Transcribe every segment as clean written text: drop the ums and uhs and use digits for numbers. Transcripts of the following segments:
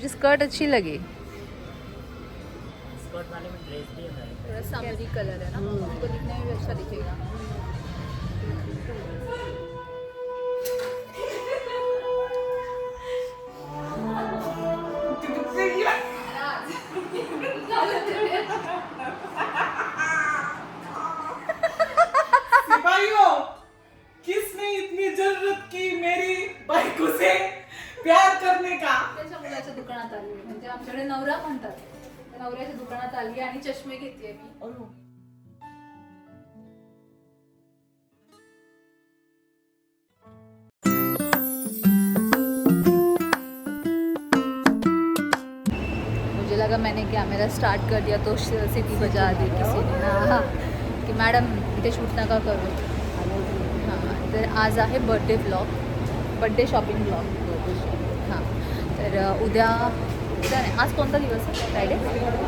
मुझे स्कर्ट अच्छी लगी। स्कर्ट वाले में ड्रेस भी है मेरे थोड़ा सामरी कलर है ना, उसको दिखने में भी अच्छा दिखेगा। सिपाहियों, किसने इतनी जरूरत की मेरी बायको से प्यार करने का? त्याच्या मुलाच्या दुकानात आली, म्हणजे आमच्याकडे नवरा म्हणतात, त्या नवऱ्याच्या दुकानात आली आणि चष्मे घेतले मी। मुझे लगा मैंने कैमरा स्टार्ट कर दिया तो सिटी बजा दी किसी ने। हाँ की मॅडम इथे शूट नका करू। हां तर आज आहे birthday blog, birthday shopping blog. हां तर उद्या नाही, आज कोणता दिवस आहे? फ्रायडे।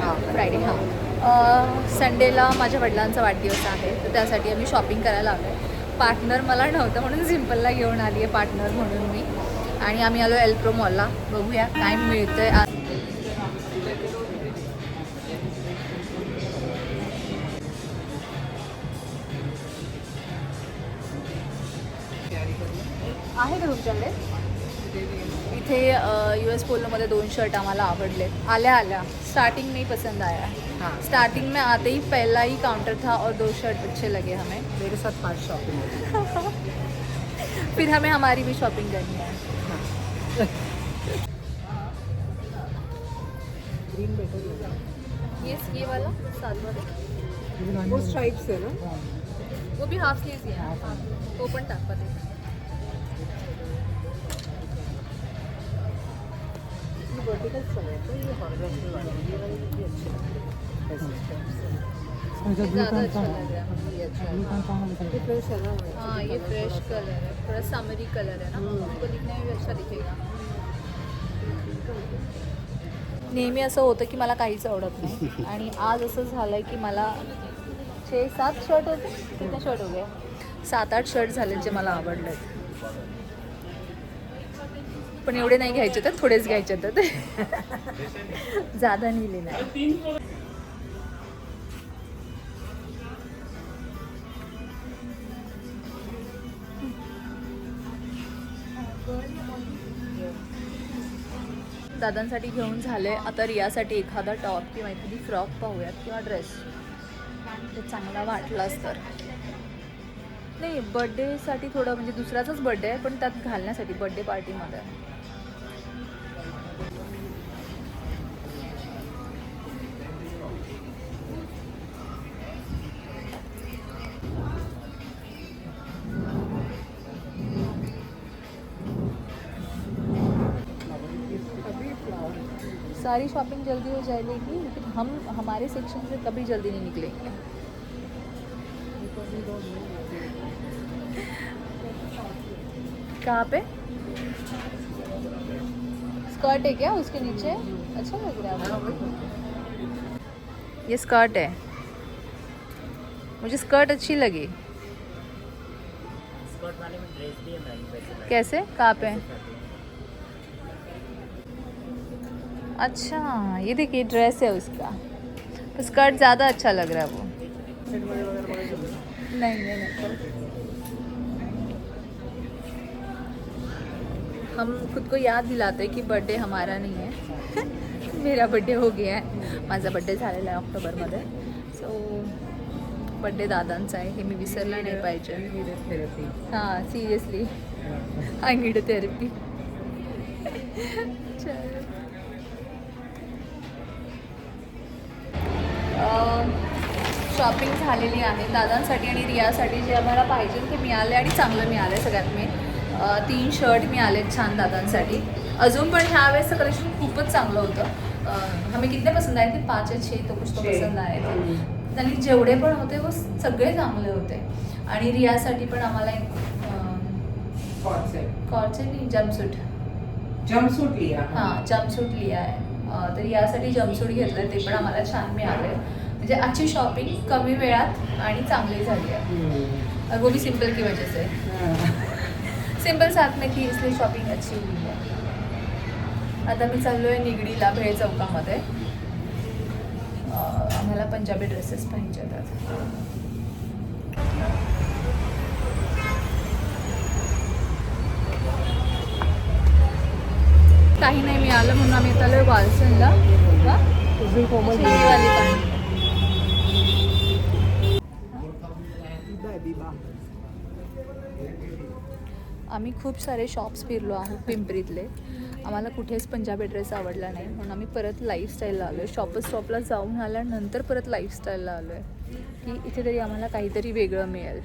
हां फ्रायडे। हां संडेला माझ्या वडिलांचा वाढदिवस आहे, तर त्यासाठी आम्ही शॉपिंग करायला आलो आहे। पार्टनर मला नव्हतं म्हणून सिम्पलला घेऊन आली आहे पार्टनर म्हणून मी, आणि आम्ही आलो एल्प्रो मॉलला। बघूया काय मिळतं आहे। आहे का तुमच्याकडे? इथे US पोलोमध्ये 2 शर्ट आम्हाला आवडले, आल्या स्टार्टिंग में ही पसंद आया। हाँ। स्टार्टिंग में आते ही पहला ही काउंटर था और 2 शर्ट अच्छे लगे हमें। मेरे साथ 5 शॉपिंग। फिर हमें हमारी भी शॉपिंग करनी है। ग्रीन बेटर होगा। ये वाला साथ वाला वो स्ट्राइप्स है ना? वो भी हाफ स्लीव्स ही है, तो पण टाका ते। ये वर्टिकल स्टाइल है, तो ये हॉरिजॉन्टल वाला है, ये वाले भी अच्छे लगते हैं। ज़्यादा अच्छा लग रहा है मुझे, ये अच्छा है। ये फ्रेश है ना? हाँ ये फ्रेश कलर है, थोड़ा सामरी कलर है ना, उसको दिखने में भी अच्छा दिखेगा। नेहमी असं होतं की मला काहीच आवडत नाही, आणि आज असं झालं आहे की मला 6-7 शर्ट होते, कितने शर्ट हो गए? 7-8 शर्ट झाले जे मला आवडले आहेत, पण एवढे नाही घ्यायचे तर थोडेच घ्यायचे तर ज़्यादा नहीं लेना है। दादांसाठी घेऊन झाले, आता रियासाठी एखादा टॉप किंवा एखादी फ्रॉक पाहूयात किंवा ड्रेस, ते चांगला वाटलाच तर। नाही बर्थडेसाठी थोडं, म्हणजे दुसऱ्याचाच बर्थडे आहे पण त्यात घालण्यासाठी बर्थडे पार्टीमध्ये। सारी शॉपिंग जल्दी हो जाएगी, लेकिन हम हमारे सेक्शन से कभी जल्दी नहीं निकलेंगे। कहाँ पे? स्कर्ट है क्या उसके नीचे? अच्छा लग रहा है। ये स्कर्ट है, मुझे स्कर्ट अच्छी लगी। स्कर्ट वाले में ड्रेस भी है मेरे कैसे? कहाँ पे? अच्छा ये देखिए ड्रेस है उसका, तो स्कर्ट ज़्यादा अच्छा लग रहा है वो। नहीं हम खुद को याद दिलाते हैं की बर्थडे हमारा नहीं है मेरा बर्थडे हो गया आहे, माझा बर्थडे झालेला आहे ऑक्टोबरमध्ये, सो बर्थडे दादांचा आहे हे मी विसरला नाही पाहिजे। हां seriously I need a therapy. Shopping झालेली आहे दादांसाठी आणि रियासाठी, जे आम्हाला पाहिजे ते मिळाले आणि चांगलं मिळालं आहे। सगळ्यात मेन 3 शर्ट मिळाले छान दादांसाठी। अजून पण ह्यावेळेसचं कलेक्शन खूपच चांगलं होतं। हमें कितने पसंद आए थे? 5 या 6 तो कुछ तो पसंद आए थे, आणि जेवढे पण होते वो सगळे चांगले होते। आणि रियासाठी पण आम्हाला एक कॉर्डसेट नहीं जम्पसूट लिया। हां जम्पसूट लिया आहे, तर यासाठी जम्पसूट घेतलं, ते पण आम्हाला छान मिळाले। म्हणजे अच्छी शॉपिंग कमी वेळात आणि चांगली झाली आहे, और वो भी सिंपल की वजह से। सिंपल साथ में थी इसलिए शॉपिंग अच्छी हुई है। आता मी चाललो आहे निगडीला भेळ चौकामध्ये. आम्हाला पंजाबी ड्रेसेस पाहिजे आहेत. काही नाही मिळालं म्हणून आम्ही आता आलोय वालसनला. उजवी कोमल वाली पण आम्ही खूप सारे शॉप्स फिरलो आहोत पिंपरीतले. आम्हाला कुठेच पंजाबी ड्रेस आवडला नाही म्हणून आम्ही परत लाईफस्टाईलला आलो आहे. शॉपला जाऊन आल्यानंतर परत लाईफस्टाईलला आलो आहे की इथे तरी आम्हाला काहीतरी वेगळं मिळेल.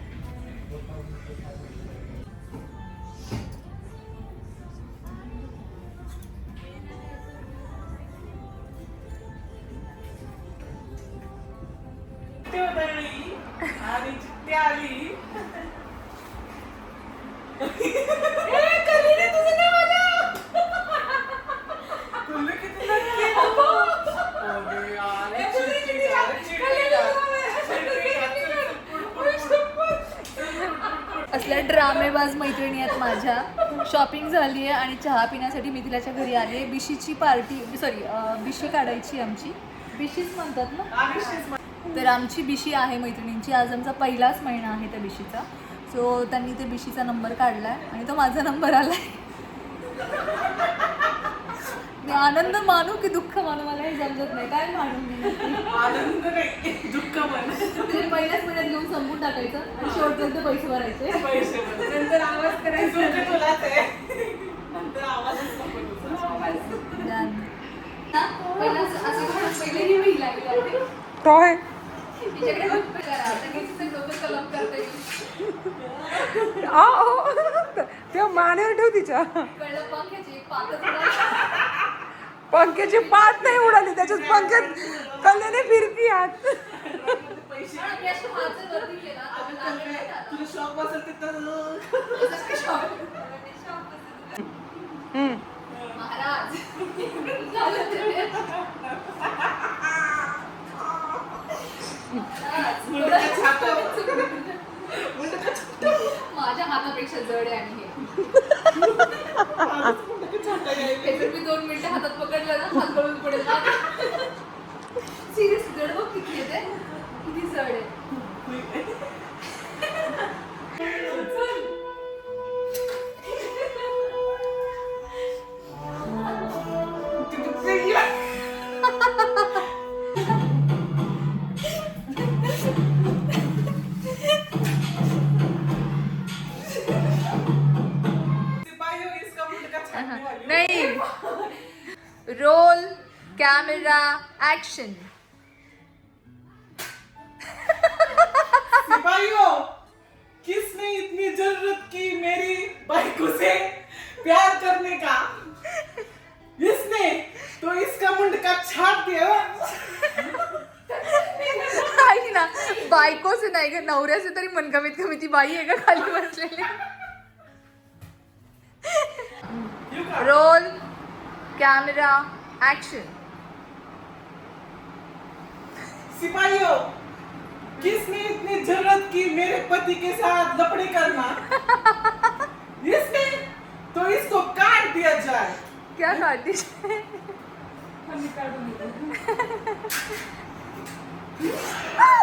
असल्या ड्रामेबाज मैत्रिणी आहेत माझ्या. शॉपिंग झाली आहे आणि चहा पिण्यासाठी मिथिलाच्या घरी आली आहे. बिशीची पार्टी बिशी काढायची आमची. बिशीच म्हणतात ना. तर आमची बिशी आहे मैत्रिणींची. आज आमचा पहिलाच महिना आहे त्या बिशीचा. सो त्यांनी ते बिशीचा नंबर काढला आहे आणि तो माझा नंबर आला आहे. मी आनंद मानू की दुःख मानू मला हे समजत नाही. काय मानू मी? आनंद नाही, दुःख मन. ते पहिल्याच महिन्यात घेऊन संपून टाकायचं आणि शेवटपर्यंत पैसे भरायचे. नंतर आवाज करायचा तुलाच आहे. नंतर आवाजच नको पहिलेही मी लागली काय तिच्याकडे डोकं कलम करते. तेव्हा मानेवर ठेव तिच्या. कळलं पंख्याची पातच पंख्याची पात नाही उडाली, त्याच्यात पंख्यात कल्याने फिरती आत. तुला शॉक असेल महाराज माझ्या हातापेक्षा जड आहे आणि हे मी 2 मिनिटं हातात पकडलं ना हात गळून पडेल. सिरियस जड बघ किती येते, किती जड आहे. नहीं रोल कैमरा एक्शन. सिपाहियों, किसने इतनी जरूरत की मेरी बाइको से प्यार करने का? इसने तो इसका मुंडका छाट दिया. ऐक ना, बायकोच नाही ग, नवऱ्याचे तरी मन कमीत कमी ती बाई आहे का खाली बसलेली. Roll camera action. सिपाहियों, किसने इतनी जरूरत की मेरे पति के साथ लफड़े करना? इसने तो इसको काट दिया जाए. क्या काटी?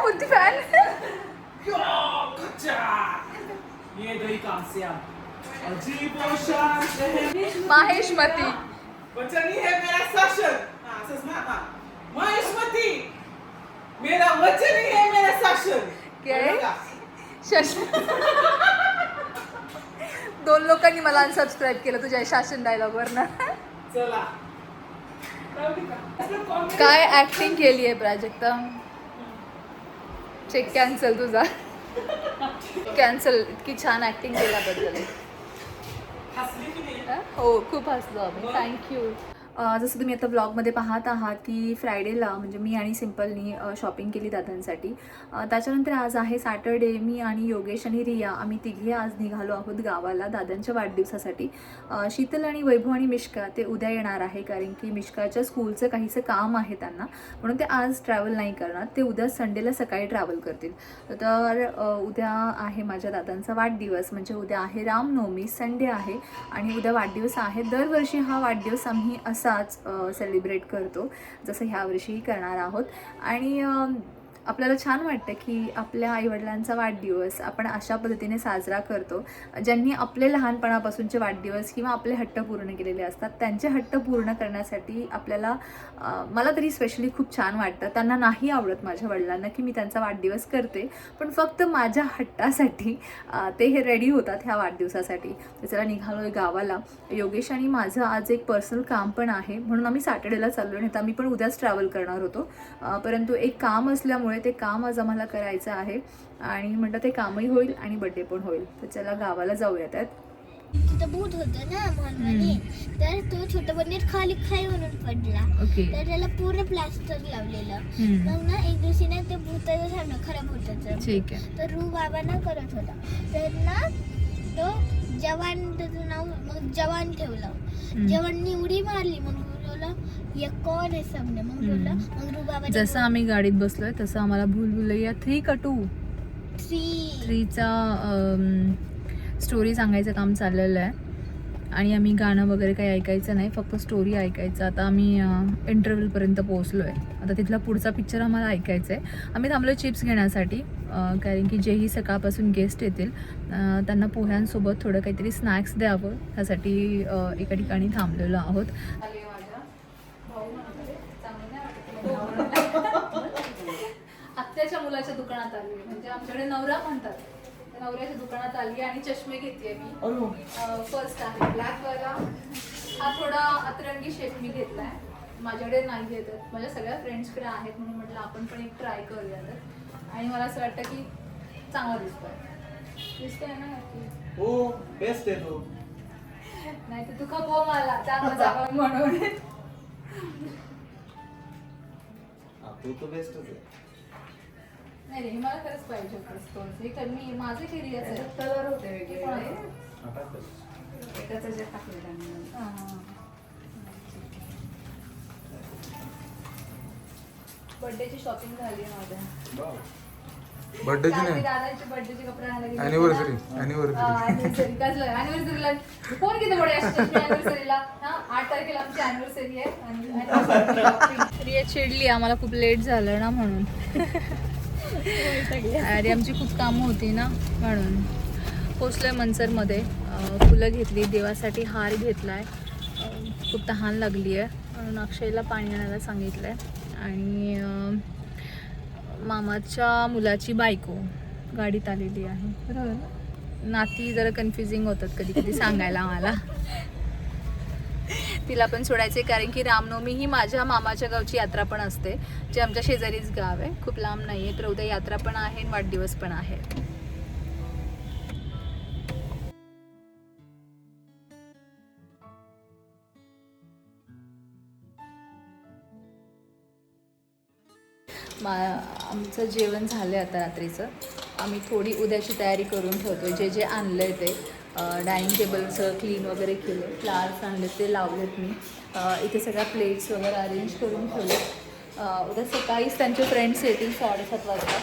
बुद्धि फैन. ये दही काम से आप अजीब और शांत है. माहेशमती. वचनी है मेरा शासन. महेशमती, मेरा वचन ही है मेरा शासन. क्या है? शासन. 2 लोकांनी मला अनसबस्क्राईब केलं तुझ्या शासन डायलॉग वरनं. चला. काय ऍक्टिंग केली आहे प्राजक्ता. चेक कॅन्सल तुझा. कॅन्सल. इतकी छान ऍक्टिंग केल्याबद्दल. हसली की नाही? हो खूप हसलो आम्ही. थँक्यू. जसं तुम्ही आता ब्लॉगमध्ये पाहत आहात की फ्रायडेला म्हणजे मी आणि सिम्पलनी शॉपिंग केली दादांसाठी. त्याच्यानंतर आज आहे सॅटर्डे. मी आणि योगेश आणि रिया आम्ही तिघे आज निघालो आहोत गावाला दादांच्या वाढदिवसासाठी. शीतल आणि वैभव आणि मिष्का ते उद्या येणार आहे कारण की मिष्काच्या स्कूलचं काहीसं काम आहे त्यांना म्हणून ते आज ट्रॅव्हल नाही करणार. ते उद्या संडेला सकाळी ट्रॅव्हल करतील. तर उद्या आहे माझ्या दादांचा वाढदिवस म्हणजे उद्या आहे रामनवमी. संडे आहे आणि उद्या वाढदिवस आहे. दरवर्षी हा वाढदिवस आम्ही तसाच सेलिब्रेट करतो, जसं ह्यावर्षीही करणार आहोत. आणि आपल्याला छान वाटतं की आपल्या आईवडिलांचा वाढदिवस आपण अशा पद्धतीने साजरा करतो. ज्यांनी आपले लहानपणापासूनचे वाढदिवस किंवा आपले हट्ट पूर्ण केलेले असतात, त्यांचे हट्ट पूर्ण करण्यासाठी आपल्याला मला तरी स्पेशली खूप छान वाटतं. त्यांना नाही आवडत माझ्या वडिलांना की मी त्यांचा वाढदिवस करते, पण फक्त माझ्या हट्टासाठी ते हे रेडी होतात ह्या वाढदिवसासाठी. तर चला निघालो आहे गावाला. योगेश आणि माझं आज एक पर्सनल काम पण आहे, म्हणून आम्ही सॅटर्डेला चाललो. नाही तर आम्ही पण उद्याच ट्रॅव्हल करणार होतो, परंतु एक काम असल्यामुळे ते काम आज आम्हाला करायचं आहे. आणि म्हटलं ते कामही होईल आणि बड्डे पण होईल. तर चला गावाला जाऊया. त्यात तिथं भूत होतं ना म्हणून, तर तो छोटा पनीर खाली खाई म्हणून पडला. ओके. तर त्याला पूर्ण प्लास्टर लावलेलं. मग ना एक दिवशी ना ते भूताचं झालं खराब होतं. ठीक आहे. तर रू बाबा ना करत होता, तर ना तो जवान, त्याचं नाव मग जवान ठेवलं. जवाननी उडी मारली. मग बोलला ये कोण आहे सबने. मग बोलला, मग रू बाबा जसं आम्ही गाडीत बसलोय तसं आम्हाला भूलभुलैया 3 का 2 3चा स्टोरी सांगायचं काम चाललेलं आहे. आणि आम्ही गाणं वगैरे काही ऐकायचं नाही, फक्त स्टोरी ऐकायचं. आता आम्ही इंटरव्ह्यूपर्यंत पोहोचलो आहे. आता तिथला पुढचा पिक्चर आम्हाला ऐकायचा आहे. आम्ही थांबलो चिप्स घेण्यासाठी, कारण की जेही सकाळपासून गेस्ट येतील त्यांना पोह्यांसोबत थोडं काहीतरी स्नॅक्स द्यावं, ह्यासाठी एका ठिकाणी थांबलेलो आहोत. आत्याच्या मुलाच्या दुकानात आली, म्हणजे आमच्याकडे नवरा म्हणतात. नवऱ्याच्या दुकानात आली आणि चष्मे घेते मी. फर्स्ट आहे ब्लॅकवाला. हा थोडा अतरंगी शेप मी घेतलाय, माझ्याकडे नाही घेतात, माझ्या सगळ्या फ्रेंड्सकडे आहेत, म्हणून म्हटलं आपण पण एक ट्राय करूया. तर आणि मला असं वाटतं की चांगला दिसतोय ना. हो बेस्ट आहे तो. नाही तर तू खपव मला चांगला म्हणून. तो तो बेस्टच आहे. नाही रे, मला खरंच पाहिजे होतं. हे तर मी माझे केरियर आहे. कलर होते वेगवेगळे. एकाच टाकलेला. बर्थडेची शॉपिंग झाली माझ्या. बर्थडेची नाही, दादाची बर्थडेचे कपडे आणायला अॅनिव्हर्सरी अॅनिव्हर्सरीला कोण किती बडे अॅनिव्हर्सरीला. 8 तारखेला आमची अॅनिव्हर्सरी आहे. आणि रिया चिडली आम्हाला खूप लेट झालं ना म्हणून. अरे आमची खूप कामं होती ना म्हणून. पोचलोय मनसरमध्ये. फुलं घेतली, देवासाठी हार घेतलाय. खूप तहान लागली आहे म्हणून अक्षयला पाणी आणायला सांगितलं आहे. आणि मामाच्या मुलाची बायको गाडीत आलेली आहे. बरोबर, नाती जरा कन्फ्युजिंग होतात कधी कधी सांगायला आम्हाला. तिला पण सोडायचे, कारण की रामनवमी ही माझ्या मामाच्या गावची यात्रा पण असते, जे आमच्या शेजारीच गाव आहे, खूप लांब नाही आहे. तर उद्या यात्रा पण आहे आणि वाढदिवस पण आहे. आमचं जेवण झालं आहे आता रात्रीचं. आम्ही थोडी उद्याची तयारी करून ठेवतो. जे जे आणलं आहे ते डायनिंग टेबलचं क्लीन वगैरे केलं, फ्लावर्स आणले ते लावलेत मी. इथे सगळ्या प्लेट्स वगैरे अरेंज करून ठेवले. उद्या सकाळीच त्यांचे फ्रेंड्स येतील 7:30 वाजता.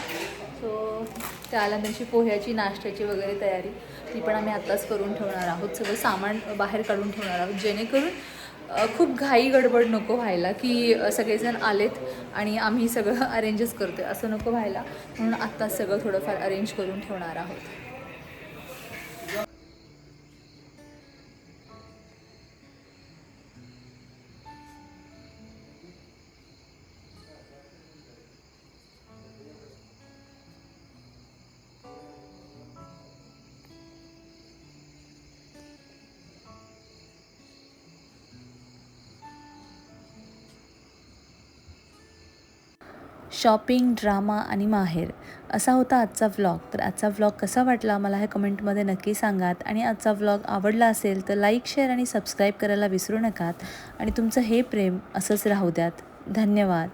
सो त्याला त्यांची पोह्याची नाश्त्याची वगैरे तयारी ती पण आम्ही आत्ताच करून ठेवणार आहोत. सगळं सामान बाहेर काढून ठेवणार आहोत, जेणेकरून खूप घाई गडबड नको व्हायला की सगळेजण आलेत आणि आम्ही सगळं अरेंजच करतो आहे, असं नको व्हायला. म्हणून आत्ताच सगळं थोडंफार अरेंज करून ठेवणार आहोत. शॉपिंग, ड्रामा आणि माहेर असा होता आजचा व्लॉग. तर आजचा व्लॉग कसा वाटला मला हे कमेंटमध्ये नक्की सांगात. आणि आजचा व्लॉग आवडला असेल तर लाईक, शेअर आणि सबस्क्राईब करायला विसरू नकात. आणि तुमचं हे प्रेम असंच राहू द्यात. धन्यवाद.